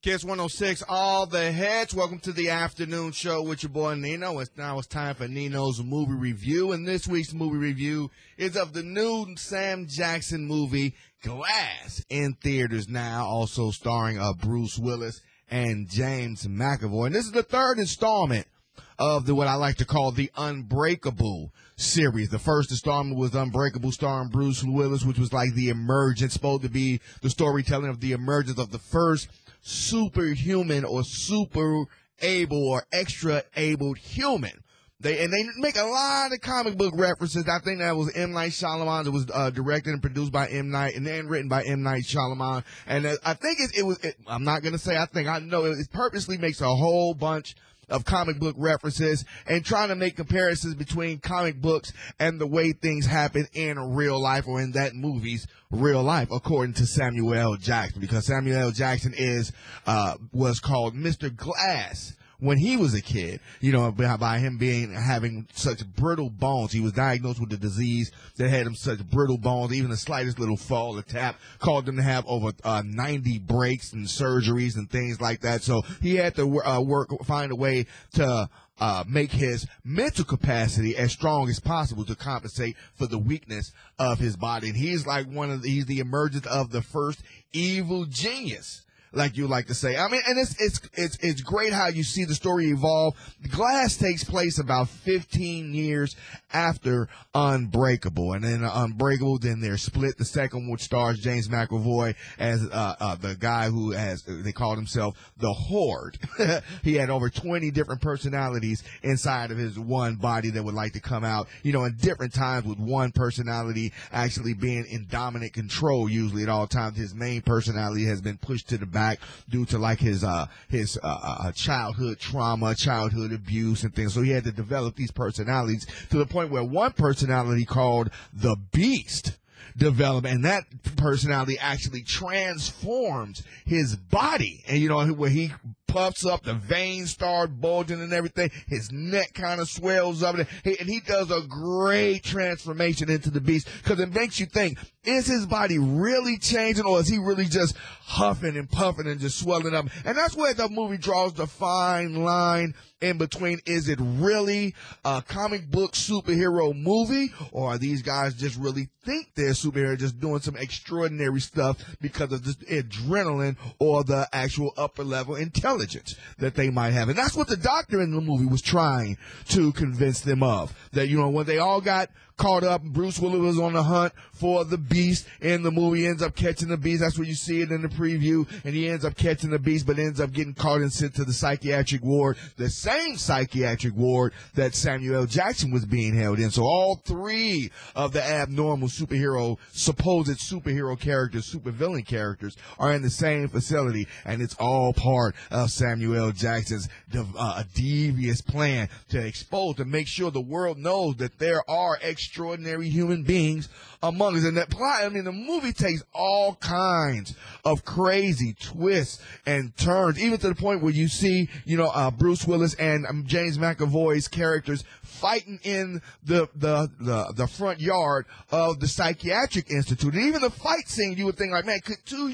Kiss 106, all the heads. Welcome to the afternoon show with your boy Nino. It's time for Nino's movie review. And this week's movie review is of the new Sam Jackson movie, Glass, in theaters now, also starring Bruce Willis and James McAvoy. And this is the third installment of what I like to call the Unbreakable series. The first installment was Unbreakable, starring Bruce Willis, which was like the emergence, supposed to be the storytelling of the emergence of the first superhuman or super able or extra abled human. They make a lot of comic book references. I think that was M. Night Shyamalan. It was directed and produced by M. Night and then written by M. Night Shyamalan. And I think I'm not going to say I know it purposely makes a whole bunch of comic book references and trying to make comparisons between comic books and the way things happen in real life or in that movie's real life, according to Samuel L. Jackson, because Samuel L. Jackson was called Mr. Glass when he was a kid, by him having such brittle bones. He was diagnosed with a disease that had him such brittle bones, even the slightest little fall or tap caused him to have over 90 breaks and surgeries and things like that. So he had to find a way to make his mental capacity as strong as possible to compensate for the weakness of his body. And he's like he's the emergence of the first evil genius, like you like to say. I mean, and it's great how you see the story evolve. Glass takes place about 15 years after Unbreakable, and then Unbreakable, then they're split. The second, which stars James McAvoy as the guy who they called himself the Horde. He had over 20 different personalities inside of his one body that would like to come out, in different times, with one personality actually being in dominant control. Usually at all times, his main personality has been pushed to the back due to like his childhood trauma, childhood abuse and things. So he had to develop these personalities to the point where one personality called the Beast developed, and that personality actually transforms his body. And where he puffs up, the veins start bulging and everything. His neck kind of swells up, and he does a great transformation into the Beast, because it makes you think, is his body really changing, or is he really just huffing and puffing and just swelling up? And that's where the movie draws the fine line in between. Is it really a comic book superhero movie, or are these guys just really think they're superheroes, just doing some extraordinary stuff because of this adrenaline or the actual upper level intelligence that they might have? And that's what the doctor in the movie was trying to convince them of. That, when they all got caught up, Bruce Willis was on the hunt for the Beast in the movie, ends up catching the Beast. That's where you see it in the preview, and he ends up catching the Beast, but ends up getting caught and sent to the psychiatric ward, the same psychiatric ward that Samuel L. Jackson was being held in. So all three of the abnormal supposed superhero characters, supervillain characters, are in the same facility, and it's all part of Samuel L. Jackson's devious plan to make sure the world knows that there are extraordinary human beings among us. And that plot, the movie takes all kinds of crazy twists and turns, even to the point where you see, Bruce Willis and James McAvoy's characters fighting in the front yard of the psychiatric institute. And even the fight scene, you would think, like, man, could two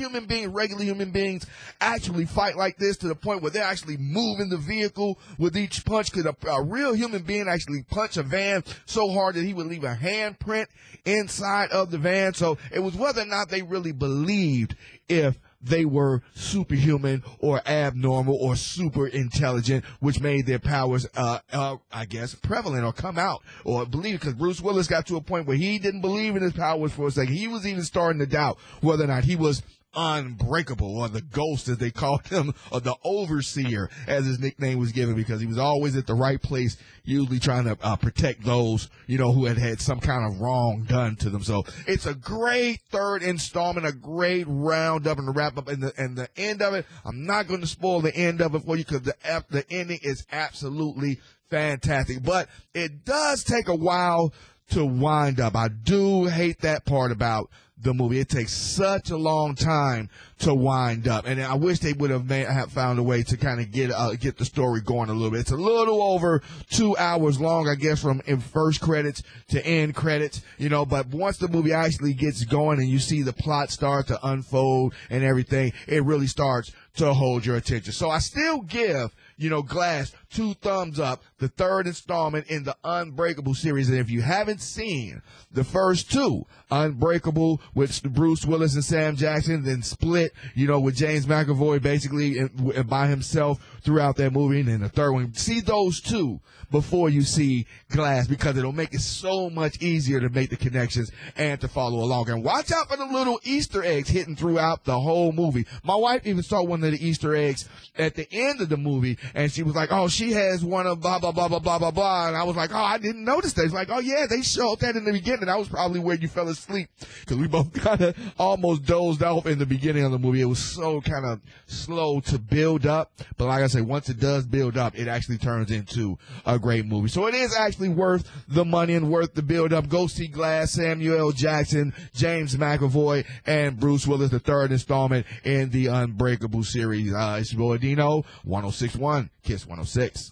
regular human beings actually fight like this, to the point where they're actually moving the vehicle with each punch? Could a real human being actually punch a van so hard that he would leave a handprint inside of the van? So it was whether or not they really believed if they were superhuman or abnormal or super intelligent, which made their powers, I guess, prevalent or come out or believe. Because Bruce Willis got to a point where he didn't believe in his powers for a second. He was even starting to doubt whether or not he was unbreakable, or the Ghost, as they called him, or the Overseer, as his nickname was given, because he was always at the right place, usually trying to protect those, who had some kind of wrong done to them. So it's a great third installment, a great roundup and wrap up. And the end of it, I'm not going to spoil the end of it for you, because the ending is absolutely fantastic. But it does take a while to wind up. I do hate that part about the movie. It takes such a long time to wind up, and I wish they would have found a way to kind of get the story going a little bit. It's a little over 2 hours long, I guess, from in first credits to end credits, but once the movie actually gets going and you see the plot start to unfold and everything, it really starts to hold your attention. So I still give, Glass 2 thumbs up, the third installment in the Unbreakable series. And if you haven't seen the first 2, Unbreakable with Bruce Willis and Sam Jackson, then Split, with James McAvoy basically by himself throughout that movie, and then the third one, see those 2 before you see Glass, because it'll make it so much easier to make the connections and to follow along. And watch out for the little Easter eggs hidden throughout the whole movie. My wife even saw one of the Easter eggs at the end of the movie, and she was like, oh, she has one of blah, blah, blah, blah, blah, blah, blah. And I was like, oh, I didn't notice that. It's like, oh, yeah, they showed that in the beginning. That was probably where you fell asleep, because we both kind of almost dozed off in the beginning of the movie. It was so kind of slow to build up. But like I say, once it does build up, it actually turns into a great movie. So it is actually worth the money and worth the build up. Go see Glass, Samuel L. Jackson, James McAvoy, and Bruce Willis, the third installment in the Unbreakable series. It's your boy Nino, 1061, Kiss 106.